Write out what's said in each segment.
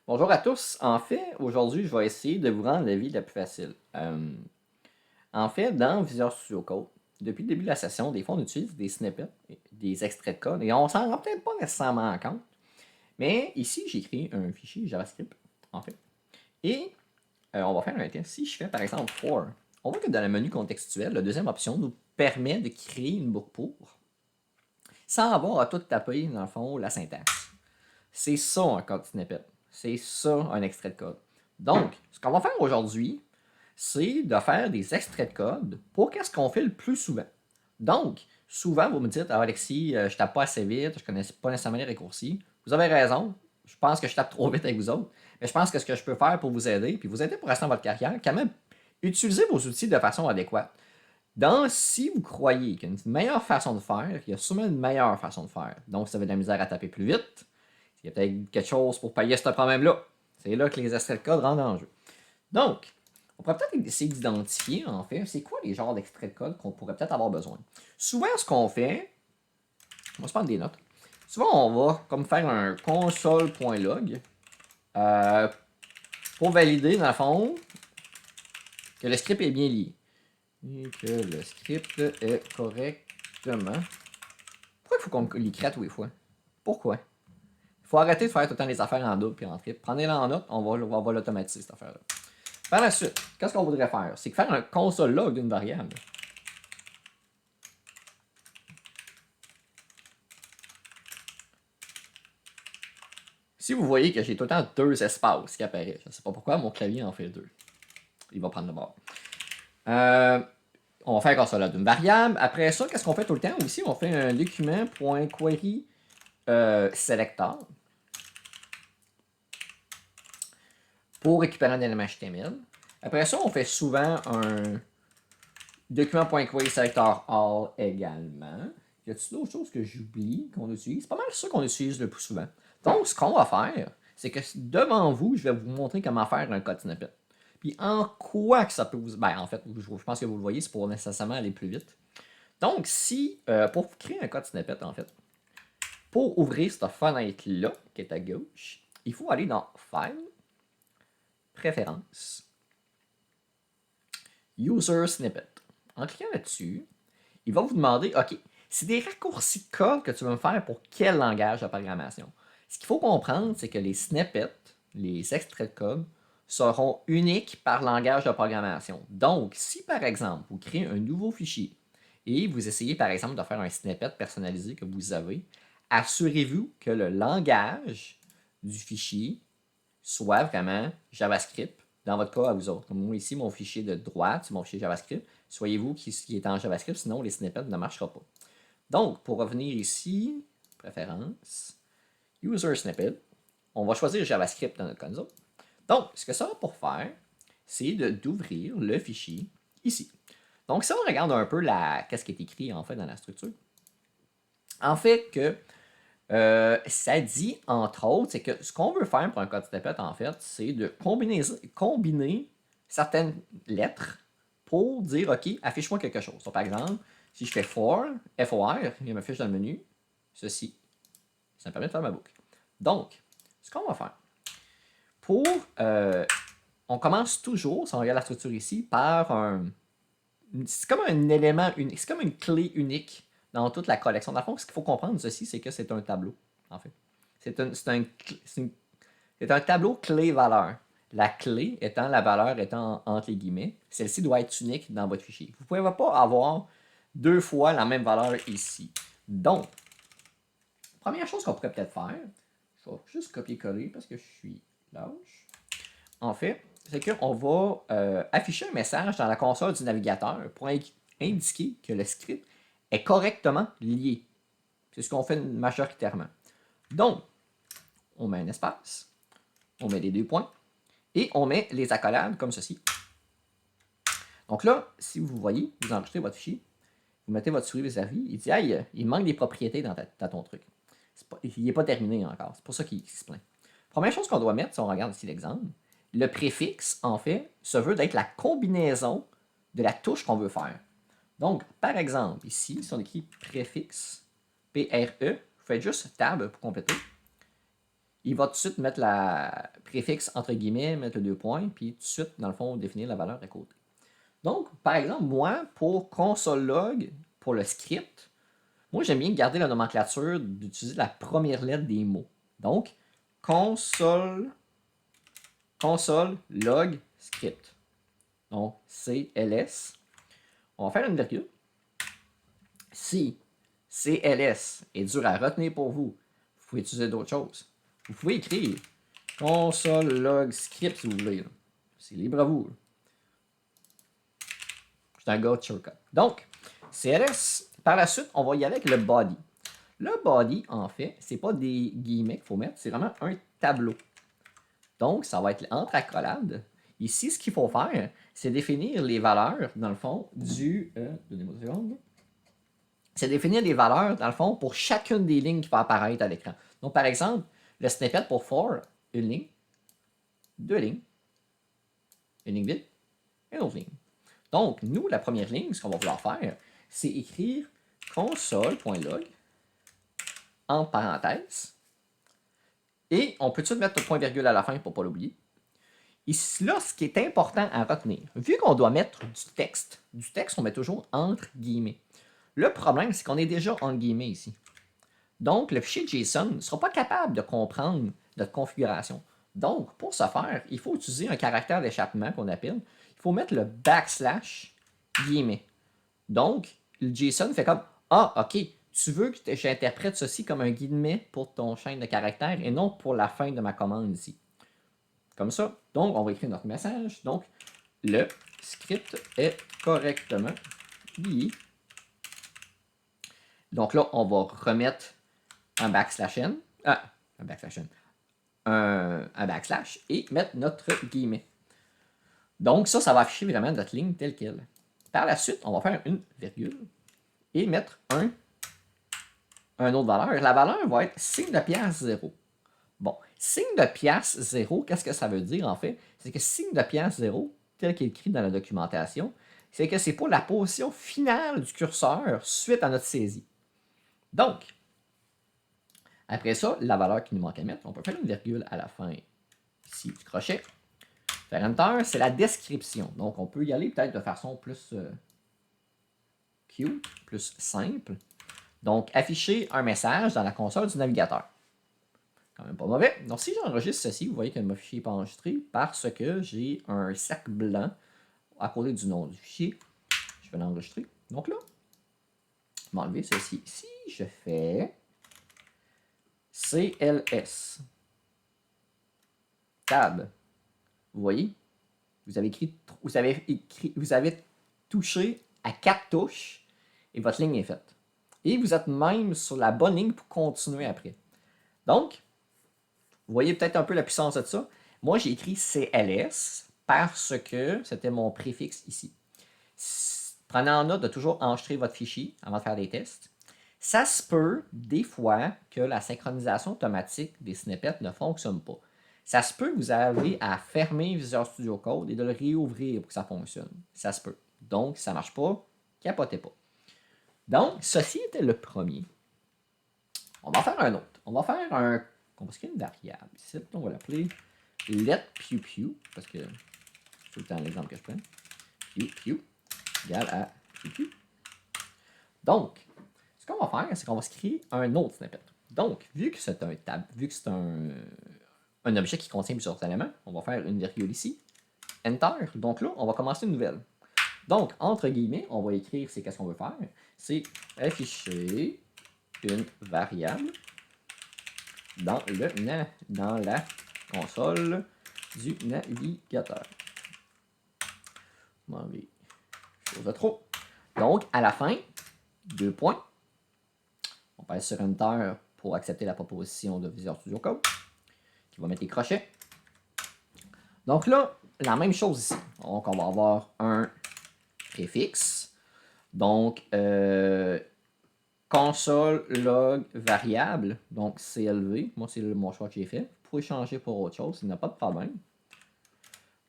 Bonjour à tous. En fait, aujourd'hui, je vais essayer de vous rendre la vie la plus facile. En fait, dans Visual Studio Code, depuis le début de la session, des fois, on utilise des snippets, des extraits de code, et on s'en rend peut-être pas nécessairement compte. Mais ici, j'ai créé un fichier JavaScript, en fait. Et on va faire un test. Si je fais, par exemple, for, on voit que dans le menu contextuel, la deuxième option nous permet de créer une boucle pour, sans avoir à tout taper, dans le fond, la syntaxe. C'est ça un code snippet. C'est ça un extrait de code. Donc, ce qu'on va faire aujourd'hui, c'est de faire des extraits de code pour qu'est-ce qu'on fait le plus souvent. Donc, souvent, vous me dites, ah, Alexis, je tape pas assez vite, je ne connais pas nécessairement les raccourcis. Vous avez raison. Je pense que je tape trop vite avec vous autres. Mais je pense que ce que je peux faire pour vous aider, puis vous aider pour rester dans votre carrière, quand même, utilisez vos outils de façon adéquate. Donc, si vous croyez qu'il y a une meilleure façon de faire, il y a sûrement une meilleure façon de faire. Donc, si vous avez de la misère à taper plus vite, il y a peut-être quelque chose pour pallier ce problème-là. C'est là que les extraits de code rentrent en jeu. Donc, on pourrait peut-être essayer d'identifier, en fait, c'est quoi les genres d'extraits de code qu'on pourrait peut-être avoir besoin. Souvent, ce qu'on fait, on va se prendre des notes. Souvent, on va comme faire un console.log pour valider, dans le fond, que le script est bien lié. Et que le script est correctement. Pourquoi il faut qu'on l'écrit à tous les fois? Pourquoi? Il faut arrêter de faire tout le temps les affaires en double et en triple. Prenez-les en note, on va l'automatiser cette affaire-là. Par la suite, qu'est-ce qu'on voudrait faire? C'est faire un console log d'une variable. Si vous voyez que j'ai tout le temps deux espaces qui apparaissent, je ne sais pas pourquoi mon clavier en fait deux. Il va prendre le bord. On va faire un console log d'une variable. Après ça, qu'est-ce qu'on fait tout le temps aussi? On fait un document.query selector pour récupérer un élément HTML. Après ça, on fait souvent un document.query selector all également. Y a-t-il d'autres choses que j'oublie qu'on utilise? C'est pas mal ça qu'on utilise le plus souvent. Donc, ce qu'on va faire, c'est que devant vous, je vais vous montrer comment faire un code snippet. Puis en quoi que ça peut vous... Ben, en fait, je pense que vous le voyez, c'est pour nécessairement aller plus vite. Donc, si, pour créer un code snippet, en fait, pour ouvrir cette fenêtre-là, qui est à gauche, il faut aller dans File, Préférences, User Snippet. En cliquant là-dessus, il va vous demander, OK, c'est des raccourcis de code que tu veux me faire pour quel langage de programmation? Ce qu'il faut comprendre, c'est que les snippets, les extraits de code, seront uniques par langage de programmation. Donc, si par exemple, vous créez un nouveau fichier et vous essayez par exemple de faire un snippet personnalisé que vous avez, assurez-vous que le langage du fichier soit vraiment JavaScript, dans votre cas à vous autres. Comme moi ici, mon fichier de droite, c'est mon fichier JavaScript. Soyez-vous qui est en JavaScript, sinon les snippets ne marcheront pas. Donc, pour revenir ici, préférence, User Snippet, on va choisir JavaScript dans notre console. Donc, ce que ça va pour faire, c'est d'ouvrir le fichier ici. Donc, si on regarde un peu qu'est-ce qui est écrit en fait dans la structure, en fait que ça dit, entre autres, c'est que ce qu'on veut faire pour un code snippet, en fait, c'est de combiner certaines lettres pour dire, OK, affiche-moi quelque chose. Donc, par exemple, si je fais for, FOR, il m'affiche dans le menu, ceci. Ça me permet de faire ma boucle. Donc, ce qu'on va faire, pour, on commence toujours, si on regarde la structure ici, par c'est comme un élément unique, c'est comme une clé unique dans toute la collection. Dans le fond, ce qu'il faut comprendre ceci, c'est que c'est un tableau, en fait. C'est un tableau clé-valeur. La clé étant la valeur étant entre les guillemets, celle-ci doit être unique dans votre fichier. Vous ne pouvez pas avoir deux fois la même valeur ici. Donc, première chose qu'on pourrait peut-être faire, je vais juste copier-coller parce que je suis lâche. En fait, c'est qu'on va afficher un message dans la console du navigateur pour indiquer que le script est correctement lié. C'est ce qu'on fait majoritairement. Donc, on met un espace, on met les deux points, et on met les accolades comme ceci. Donc là, si vous voyez, vous enregistrez votre fichier, vous mettez votre souris vis-à-vis, il dit, hey, il manque des propriétés dans ton truc. Il n'est pas terminé encore, c'est pour ça qu'il se plaint. Première chose qu'on doit mettre, si on regarde ici l'exemple, le préfixe, en fait, se veut d'être la combinaison de la touche qu'on veut faire. Donc, par exemple, ici, si on écrit préfixe, PRE, vous faites juste tab pour compléter. il va tout de suite mettre la préfixe entre guillemets, mettre le 2 points, puis tout de suite, dans le fond, définir la valeur à côté. Donc, par exemple, moi, pour console log, pour le script, moi, j'aime bien garder la nomenclature d'utiliser la première lettre des mots. Donc, console log script. Donc, CLS. On va faire une virgule. Si CLS est dur à retenir pour vous, vous pouvez utiliser d'autres choses. Vous pouvez écrire console log script si vous voulez. C'est libre à vous. C'est un gars de shortcut. Donc, CLS, par la suite, on va y aller avec le body. Le body, en fait, c'est pas des guillemets qu'il faut mettre, c'est vraiment un tableau. Donc, ça va être entre accolades. Ici, ce qu'il faut faire, c'est définir les valeurs, dans le fond, donnez-moi une seconde. C'est définir les valeurs, dans le fond, pour chacune des lignes qui va apparaître à l'écran. Donc, par exemple, le snippet pour for, une ligne, deux lignes, une ligne vide, et une autre ligne. Donc, nous, la première ligne, ce qu'on va vouloir faire, c'est écrire console.log en parenthèse. Et on peut tout de suite mettre le point-virgule à la fin pour ne pas l'oublier. Ici, là, ce qui est important à retenir, vu qu'on doit mettre du texte, on met toujours entre guillemets. Le problème, c'est qu'on est déjà entre guillemets ici. Donc, le fichier JSON ne sera pas capable de comprendre notre configuration. Donc, pour ce faire, il faut utiliser un caractère d'échappement qu'on appelle. Il faut mettre le backslash guillemets. Donc, le JSON fait comme ah, ok, tu veux que j'interprète ceci comme un guillemet pour ton chaîne de caractères et non pour la fin de ma commande ici. Comme ça. Donc, on va écrire notre message. Donc, le script est correctement lié. Donc là, on va remettre un backslash n, un backslash et mettre notre guillemet. Donc ça va afficher vraiment notre ligne telle quelle. Par la suite, on va faire une virgule et mettre un autre valeur. La valeur va être signe de pièce 0. Bon, signe de pièce 0, qu'est-ce que ça veut dire en fait? C'est que signe de pièce 0, tel qu'il est écrit dans la documentation, c'est que c'est pour la position finale du curseur suite à notre saisie. Donc, après ça, la valeur qu'il nous manque à mettre, on peut faire une virgule à la fin ici du crochet. Faire Enter, c'est la description. Donc, on peut y aller peut-être de façon plus cute, plus simple. Donc, afficher un message dans la console du navigateur. Quand même pas mauvais. Donc, si j'enregistre ceci, vous voyez que mon fichier n'est pas enregistré parce que j'ai un sac blanc à côté du nom du fichier. Je vais l'enregistrer. Donc là, je vais m'enlever ceci. Si je fais CLS tab, vous voyez, vous avez touché à 4 touches et votre ligne est faite. Et vous êtes même sur la bonne ligne pour continuer après. Donc, vous voyez peut-être un peu la puissance de ça. Moi, j'ai écrit CLS parce que c'était mon préfixe ici. Prenez en note de toujours enregistrer votre fichier avant de faire des tests. Ça se peut, des fois, que la synchronisation automatique des snippets ne fonctionne pas. Ça se peut que vous avez à fermer Visual Studio Code et de le réouvrir pour que ça fonctionne. Ça se peut. Donc, si ça ne marche pas, capotez pas. Donc, ceci était le premier. On va en faire un autre. On va faire on va créer une variable. Ici, on va l'appeler letPewPew, parce que c'est tout le temps l'exemple que je prends. Pew égale à PewPew. Donc, ce qu'on va faire, c'est qu'on va se créer un autre snippet. Donc, vu que c'est un objet qui contient plusieurs éléments, on va faire une virgule ici. Enter. Donc là, on va commencer une nouvelle. Donc, entre guillemets, on va écrire, c'est qu'est-ce qu'on veut faire? C'est afficher une variable dans la console du navigateur. On va enlever chose de trop. Donc, à la fin, 2 points. On passe sur Enter pour accepter la proposition de Visual Studio Code, qui va mettre les crochets. Donc là, la même chose ici. Donc, on va avoir un préfixe. Donc, console log variable, donc CLV. Moi, c'est mon choix que j'ai fait. Vous pouvez changer pour autre chose, il n'y a pas de problème.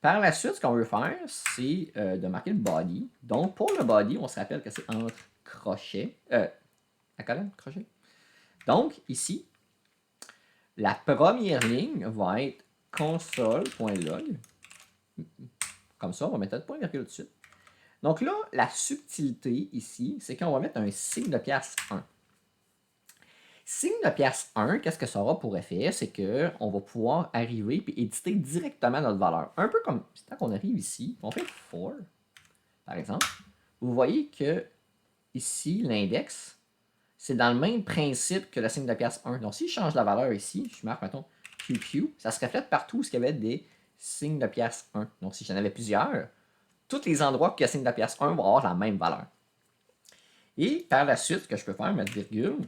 Par la suite, ce qu'on veut faire, c'est de marquer le body. Donc, pour le body, on se rappelle que c'est entre crochets. Accolade, crochet. Donc, ici, La première ligne va être console.log. Comme ça, on va mettre le point virgule dessus. Donc là, la subtilité ici, c'est qu'on va mettre un signe de pièce 1. Signe de pièce 1, qu'est-ce que ça aura pour effet? C'est qu'on va pouvoir arriver et éditer directement notre valeur. Un peu comme, c'est qu'on arrive ici, on fait for, par exemple. Vous voyez que ici, l'index, c'est dans le même principe que le signe de pièce 1. Donc, si je change la valeur ici, je marque, mettons, QQ, ça se reflète partout où il y avait des signes de pièce 1. Donc, si j'en avais plusieurs, tous les endroits qui ont signe de pièce 1 vont avoir la même valeur. Et par la suite, ce que je peux faire, mettre virgule,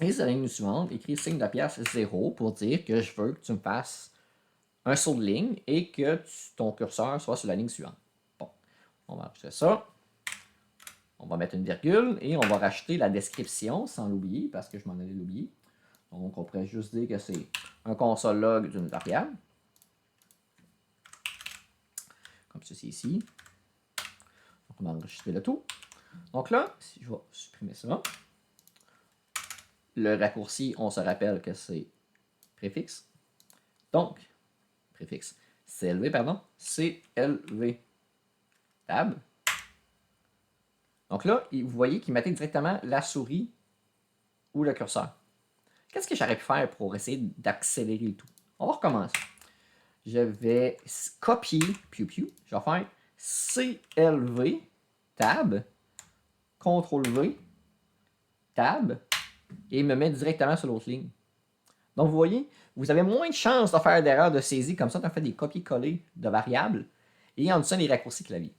et sur la ligne suivante, écrire signe de pièce 0 pour dire que je veux que tu me fasses un saut de ligne et que ton curseur soit sur la ligne suivante. Bon, on va ajouter ça. On va mettre une virgule et on va rajouter la description sans l'oublier parce que je m'en allais l'oublier. Donc, on pourrait juste dire que c'est un console log d'une variable. Comme ceci ici. Donc, on va enregistrer le tout. Donc là, si je vais supprimer ça, le raccourci, on se rappelle que c'est préfixe. Donc, préfixe CLV, pardon, CLV tab. Donc là, vous voyez qu'il mettait directement la souris ou le curseur. Qu'est-ce que j'aurais pu faire pour essayer d'accélérer le tout? On va recommencer. Je vais copier, je vais faire CLV tab, CTRL V, tab, et me mettre directement sur l'autre ligne. Donc, vous voyez, vous avez moins de chances de faire d'erreurs de saisie. Comme ça, tu as fait des copier-coller de variables et en dessous les raccourcis clavier.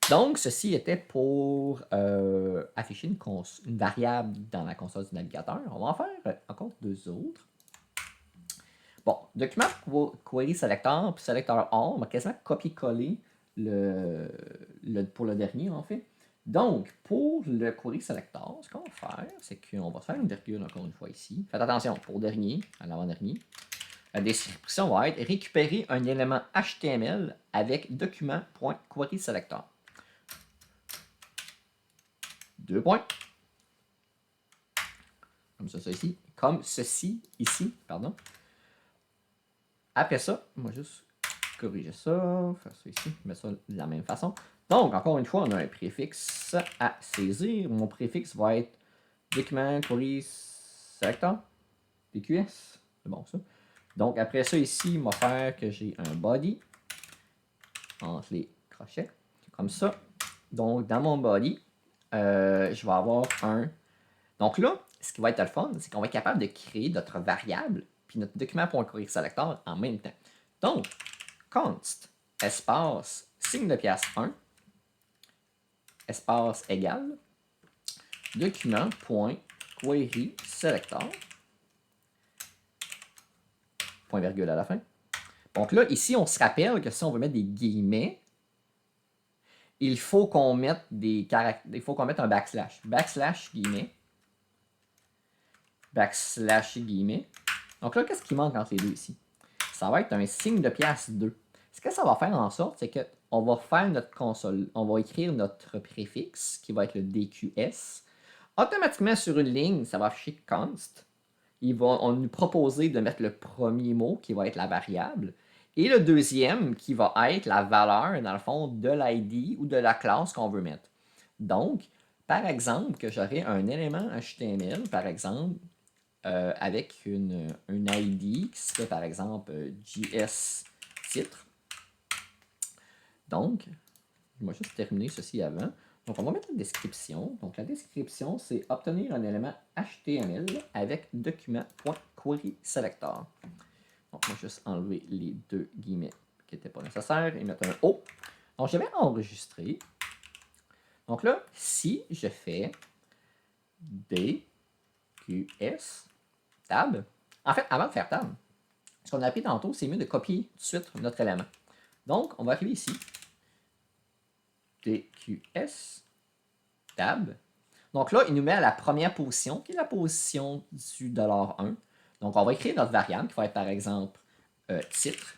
Donc, ceci était pour afficher une variable dans la console du navigateur. On va en faire encore deux autres. Bon, document query selector puis selector all, on va quasiment copier-coller pour le dernier en fait. Donc, pour le query selector, ce qu'on va faire, c'est qu'on va faire une virgule encore une fois ici. Faites attention, pour dernier, à l'avant-dernier, la description va être récupérer un élément HTML avec document.querySelector. Deux points. Comme ça ici. Comme ceci ici, pardon. Après ça, on va juste corriger ça, faire ça ici, mettre ça de la même façon. Donc, encore une fois, on a un préfixe à saisir. Mon préfixe va être document query selector, DQS. C'est bon ça. Donc, après ça, ici, il va faire que j'ai un body entre les crochets, comme ça. Donc, dans mon body, je vais avoir un. Donc là, ce qui va être le fun, c'est qu'on va être capable de créer notre variable puis notre document.querySelector en même temps. Donc, const espace signe de pièce 1 espace égal document.querySelector point virgule à la fin. Donc là, ici, on se rappelle que si on veut mettre des guillemets, il faut qu'on mette des caractères, il faut qu'on mette un backslash. Backslash guillemets. Backslash guillemets. Donc là, qu'est-ce qui manque entre les deux ici? Ça va être un signe de pièce 2. Ce que ça va faire en sorte, c'est qu'on va faire notre console, on va écrire notre préfixe, qui va être le DQS. Automatiquement, sur une ligne, ça va afficher const. On va nous proposer de mettre le premier mot, qui va être la variable, et le deuxième, qui va être la valeur, dans le fond, de l'ID ou de la classe qu'on veut mettre. Donc, par exemple, que j'aurais un élément HTML, par exemple, avec une ID qui serait par exemple JS titre. Donc, je vais juste terminer ceci avant. Donc, on va mettre la description. Donc, la description, c'est obtenir un élément HTML avec document.querySelector. Donc, on va juste enlever les deux guillemets qui n'étaient pas nécessaires et mettre un O. Donc, je vais enregistrer. Donc là, si je fais DQS tab. En fait, avant de faire tab, ce qu'on a appris tantôt, c'est mieux de copier tout de suite notre élément. Donc, on va arriver ici. DQS tab. Donc là, il nous met à la première position, qui est la position du $1. Donc, on va écrire notre variable, qui va être par exemple titre.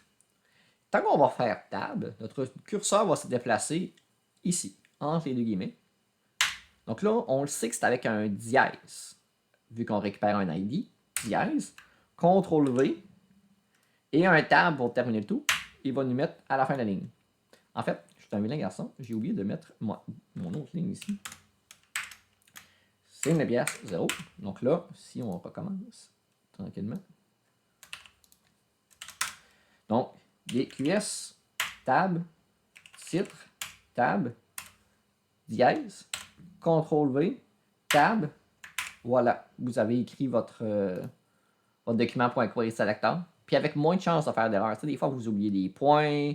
Tant qu'on va faire tab, notre curseur va se déplacer ici, entre les deux guillemets. Donc là, on le sait que c'est avec un dièse, vu qu'on récupère un ID, dièse, CTRL-V, et un tab pour terminer le tout. Il va nous mettre à la fin de la ligne. En fait, je suis un vilain garçon, j'ai oublié de mettre mon autre ligne ici. C'est une pièce 0. Donc là, si on recommence tranquillement. Donc, DQS, tab, titre, tab, dièse, CTRL-V, tab. Voilà, vous avez écrit votre document pour un query selector. Puis avec moins de chances de faire d'erreur. Tu sais, des fois, vous oubliez des points,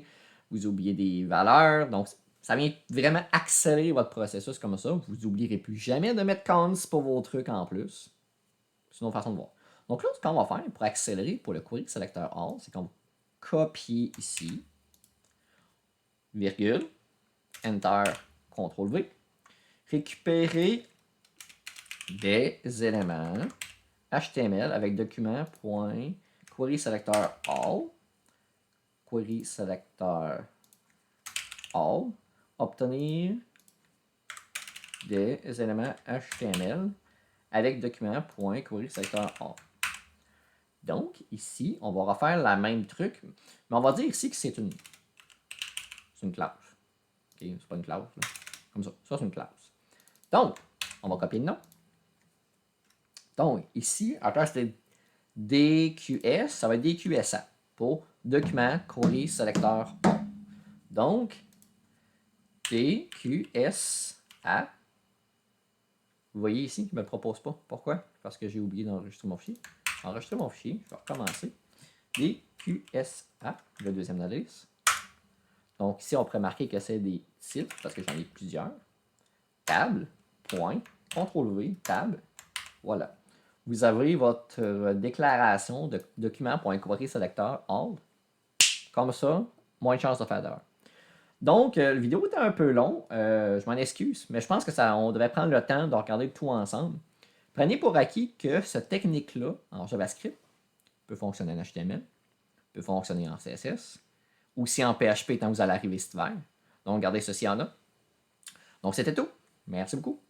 vous oubliez des valeurs. Donc, ça vient vraiment accélérer votre processus comme ça. Vous n'oublierez plus jamais de mettre cons pour vos trucs en plus. C'est une autre façon de voir. Donc là, ce qu'on va faire pour accélérer pour le query selector all, c'est qu'on va copier ici, virgule, enter, CTRL-V, récupérer des éléments HTML avec document.query selector all, query selector all, obtenir des éléments HTML avec document.query selector all. Donc, ici, on va refaire la même truc, mais on va dire ici que c'est une classe. OK, c'est pas une classe, là. Comme ça. Ça, c'est une classe. Donc, on va copier le nom. Donc, ici, à place de DQS, ça va être DQSA pour document query selector all. Donc, DQSA. Vous voyez ici, il ne me propose pas. Pourquoi? Parce que j'ai oublié d'enregistrer mon fichier. Enregistrer mon fichier, je vais recommencer. DQSA, le deuxième de la liste. Donc ici, on pourrait marquer que c'est des titres, parce que j'en ai plusieurs. Table, point, CTRL-V, table. Voilà. Vous avez votre déclaration de document.query selector all. Comme ça, moins de chances de faire d'erreur. Donc, la vidéo était un peu long. Je m'en excuse, mais je pense que on devrait prendre le temps de regarder tout ensemble. Prenez pour acquis que cette technique-là, en JavaScript, peut fonctionner en HTML, peut fonctionner en CSS, aussi en PHP tant que vous allez arriver cet hiver. Donc, gardez ceci en là. Donc, c'était tout. Merci beaucoup.